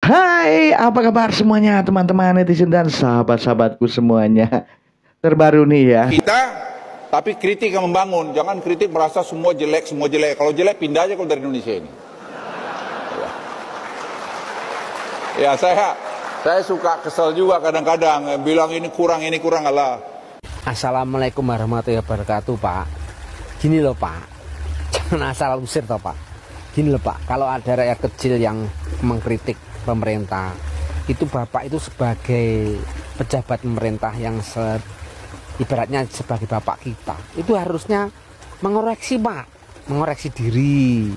Hai, apa kabar semuanya teman-teman netizen dan sahabat-sahabatku semuanya. Terbaru nih ya. Kita, tapi kritik yang membangun. Jangan kritik merasa semua jelek, semua jelek. Kalau jelek pindah aja kalau dari Indonesia ini. Ya saya suka kesel juga kadang-kadang bilang ini kurang Allah. Assalamualaikum warahmatullahi wabarakatuh, Pak. Gini loh, Pak. Jangan asal usir toh, Pak. Gini loh, Pak. Kalau ada rakyat kecil yang mengkritik pemerintah, itu Bapak itu sebagai pejabat pemerintah yang ibaratnya sebagai bapak kita, itu harusnya mengoreksi, Pak. Mengoreksi diri.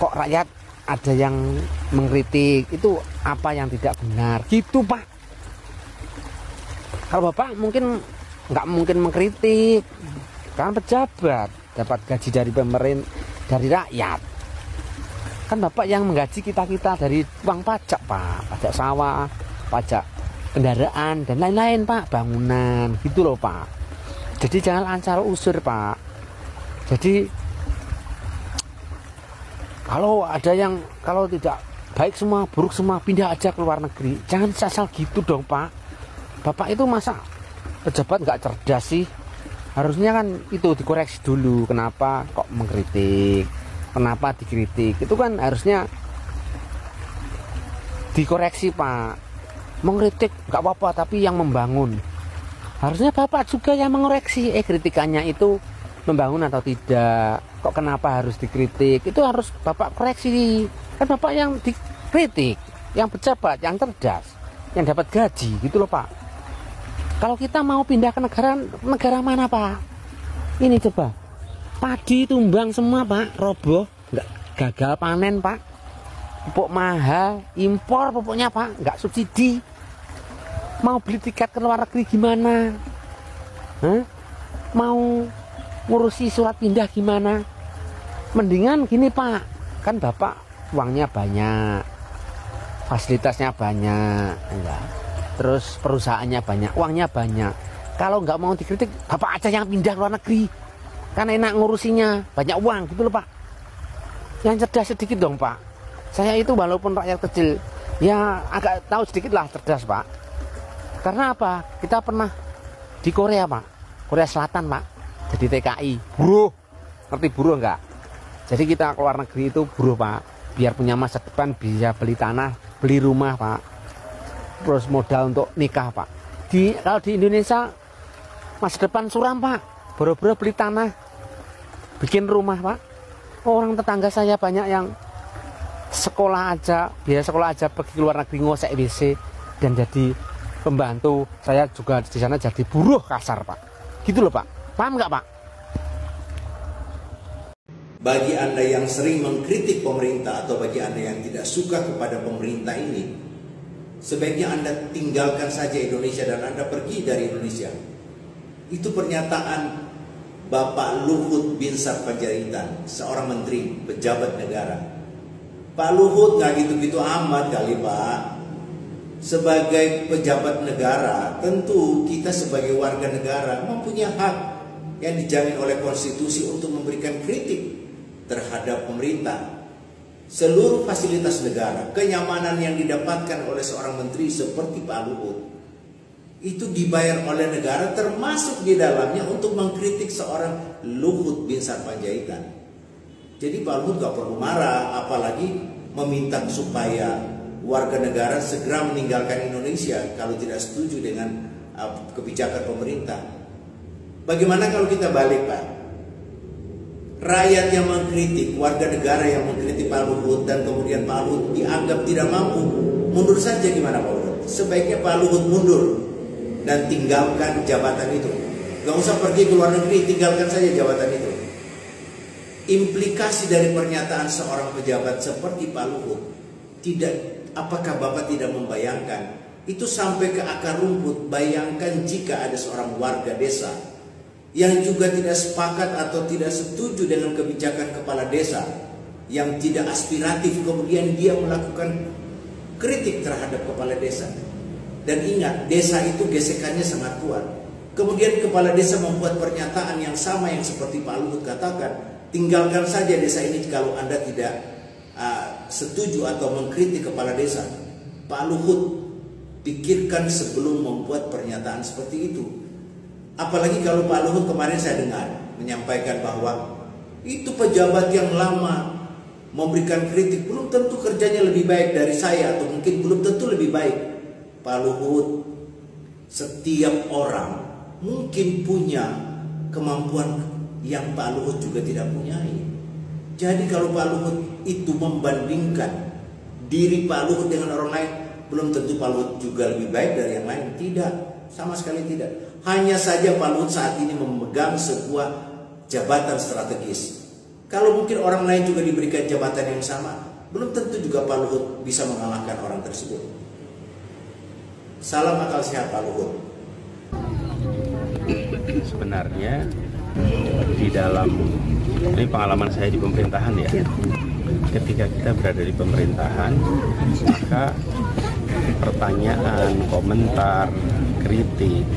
Kok rakyat ada yang mengkritik, itu apa yang tidak benar gitu, Pak. Kalau Bapak mungkin nggak mungkin mengkritik, kan pejabat dapat gaji dari pemerintah, dari rakyat. Kan Bapak yang menggaji kita dari uang pajak, Pak. Pajak sawah, pajak kendaraan dan lain-lain, Pak. Bangunan gitu loh, Pak. Jadi jangan asal usir, Pak. Jadi kalau tidak baik semua, buruk semua, pindah aja ke luar negeri. Jangan asal gitu dong, Pak. Bapak itu masa pejabat nggak cerdas sih? Harusnya kan itu dikoreksi dulu. Kenapa kok mengkritik? Kenapa dikritik? Itu kan harusnya dikoreksi, Pak. Mengkritik nggak apa-apa, tapi yang membangun. Harusnya Bapak juga yang mengoreksi. Kritikannya itu membangun atau tidak? Kok kenapa harus dikritik? Itu harus Bapak koreksi. Kan Bapak yang dikritik, yang pejabat, yang cerdas, yang dapat gaji gitu loh, Pak. Kalau kita mau pindah ke negara mana, Pak? Ini coba, padi tumbang semua, Pak, roboh, nggak, gagal panen, Pak. Pupuk mahal, impor pupuknya, Pak, nggak subsidi. Mau beli tiket ke luar negeri gimana? Mau ngurusi surat pindah gimana? Mendingan gini, Pak, kan Bapak uangnya banyak, fasilitasnya banyak, enggak. Terus perusahaannya banyak, uangnya banyak. Kalau nggak mau dikritik, Bapak aja yang pindah ke luar negeri. Kan enak ngurusinya, banyak uang gitu loh, Pak. Yang cerdas sedikit dong, Pak. Saya itu walaupun rakyat kecil, ya agak tahu sedikit lah cerdas, Pak. Karena apa? Kita pernah di Korea, Pak. Korea Selatan, Pak. Jadi TKI, buruh. Ngerti buruh nggak? Jadi kita ke luar negeri itu buruh, Pak. Biar punya masa depan, bisa beli tanah, beli rumah, Pak. Terus modal untuk nikah, Pak. Kalau di Indonesia masa depan suram, Pak. Boro-boro beli tanah, bikin rumah, Pak. Orang tetangga saya banyak yang sekolah aja, biaya sekolah aja pergi ke luar negeri ngosek WC dan jadi pembantu. Saya juga di sana jadi buruh kasar, Pak. Gitu loh, Pak. Paham nggak, Pak? Bagi Anda yang sering mengkritik pemerintah atau bagi Anda yang tidak suka kepada pemerintah ini, sebaiknya Anda tinggalkan saja Indonesia dan Anda pergi dari Indonesia. Itu pernyataan Bapak Luhut Binsar Panjaitan, seorang menteri pejabat negara. Pak Luhut nggak gitu-gitu amat kali, Pak. Sebagai pejabat negara, tentu kita sebagai warga negara mempunyai hak yang dijamin oleh konstitusi untuk memberikan kritik terhadap pemerintah. Seluruh fasilitas negara, kenyamanan yang didapatkan oleh seorang menteri seperti Pak Luhut, itu dibayar oleh negara, termasuk di dalamnya untuk mengkritik seorang Luhut Binsar Panjaitan. Jadi Pak Luhut gak perlu marah, apalagi meminta supaya warga negara segera meninggalkan Indonesia kalau tidak setuju dengan kebijakan pemerintah. Bagaimana kalau kita balik, Pak? Rakyat yang mengkritik, warga negara yang mengkritik Pak Luhut dan kemudian Pak Luhut dianggap tidak mampu, mundur saja gimana, Pak Luhut? Sebaiknya Pak Luhut mundur dan tinggalkan jabatan itu. Gak usah pergi ke luar negeri, tinggalkan saja jabatan itu. Implikasi dari pernyataan seorang pejabat seperti Pak Luhut, apakah Bapak tidak membayangkan itu sampai ke akar rumput? Bayangkan jika ada seorang warga desa yang juga tidak sepakat atau tidak setuju dengan kebijakan kepala desa, yang tidak aspiratif, kemudian dia melakukan kritik terhadap kepala desa. Dan ingat, desa itu gesekannya sangat kuat. Kemudian kepala desa membuat pernyataan yang sama yang seperti Pak Luhut katakan, tinggalkan saja desa ini kalau Anda tidak setuju atau mengkritik kepala desa, Pak Luhut pikirkan sebelum membuat pernyataan seperti itu. Apalagi kalau Pak Luhut kemarin saya dengar menyampaikan bahwa itu pejabat yang lama memberikan kritik, belum tentu kerjanya lebih baik dari saya, atau mungkin belum tentu lebih baik. Pak Luhut, setiap orang mungkin punya kemampuan yang Pak Luhut juga tidak punyai. Jadi kalau Pak Luhut itu membandingkan diri Pak Luhut dengan orang lain, belum tentu Pak Luhut juga lebih baik dari yang lain. Tidak, sama sekali tidak. Hanya saja Pak Luhut saat ini memegang sebuah jabatan strategis. Kalau mungkin orang lain juga diberikan jabatan yang sama, belum tentu juga Pak Luhut bisa mengalahkan orang tersebut. Salam akal sehat Pak Luhut. Sebenarnya di dalam, ini pengalaman saya di pemerintahan ya, ketika kita berada di pemerintahan, maka pertanyaan, komentar, kritik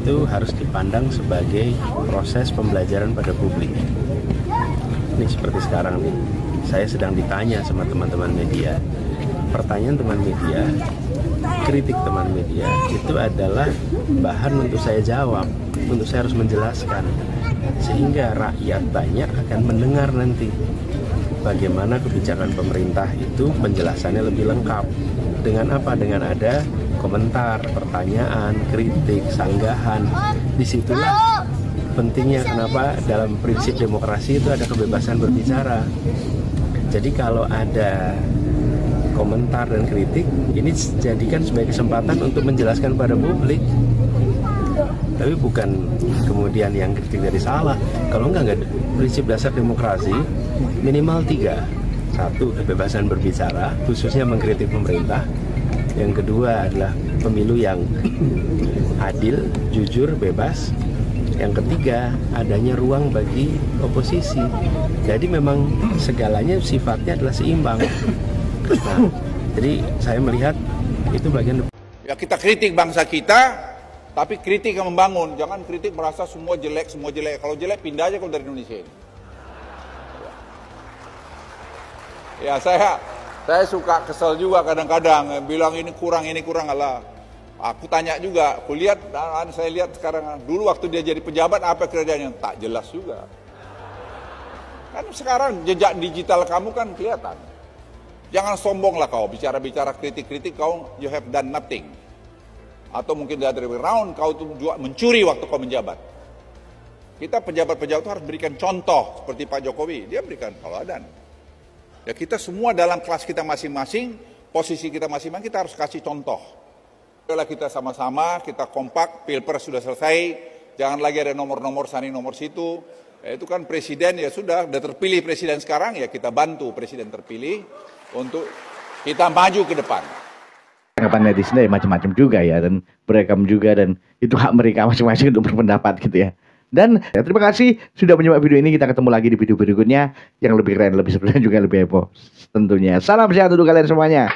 itu harus dipandang sebagai proses pembelajaran pada publik. Ini seperti sekarang nih, saya sedang ditanya sama teman-teman media. Pertanyaan teman media, kritik teman media itu adalah bahan untuk saya jawab, untuk saya harus menjelaskan, sehingga rakyat banyak akan mendengar nanti bagaimana kebijakan pemerintah itu, penjelasannya lebih lengkap. Dengan apa? Dengan ada komentar, pertanyaan, kritik, sanggahan. Disitulah pentingnya kenapa dalam prinsip demokrasi itu ada kebebasan berbicara. Jadi kalau ada komentar dan kritik, ini jadikan sebagai kesempatan untuk menjelaskan pada publik. Tapi bukan kemudian yang kritik dari salah. Kalau enggak prinsip dasar demokrasi minimal 3. 1, kebebasan berbicara, khususnya mengkritik pemerintah. Yang kedua adalah pemilu yang adil, jujur, bebas. Yang ketiga, adanya ruang bagi oposisi. Jadi memang segalanya sifatnya adalah seimbang. Nah, jadi saya melihat itu bagian. Ya kita kritik bangsa kita, tapi kritik yang membangun. Jangan kritik merasa semua jelek, semua jelek. Kalau jelek pindah aja kalau dari Indonesia ini. Ya saya suka kesel juga kadang-kadang bilang ini kurang Allah. Aku tanya juga, aku lihat, saya lihat sekarang dulu waktu dia jadi pejabat apa kerjanya tak jelas juga. Kan sekarang jejak digital kamu kan kelihatan. Jangan sombong lah kau bicara-bicara kritik-kritik kau you have done nothing. Atau mungkin dari round kau tuh juga mencuri waktu kau menjabat. Kita pejabat-pejabat harus berikan contoh seperti Pak Jokowi, dia berikan teladan. Ya kita semua dalam kelas kita masing-masing, posisi kita masing-masing kita harus kasih contoh. Bila kita sama-sama, kita kompak, pilpres sudah selesai, jangan lagi ada nomor-nomor sana, nomor situ. Ya, itu kan presiden ya sudah terpilih presiden sekarang, ya kita bantu presiden terpilih untuk kita maju ke depan. Tanggapan netizen ya macam-macam juga ya, dan berekam juga, dan itu hak mereka masing-masing untuk berpendapat gitu ya. Dan ya, terima kasih sudah menyimak video ini. Kita ketemu lagi di video berikutnya yang lebih keren, lebih seru dan juga lebih heboh tentunya. Salam sehat untuk kalian semuanya.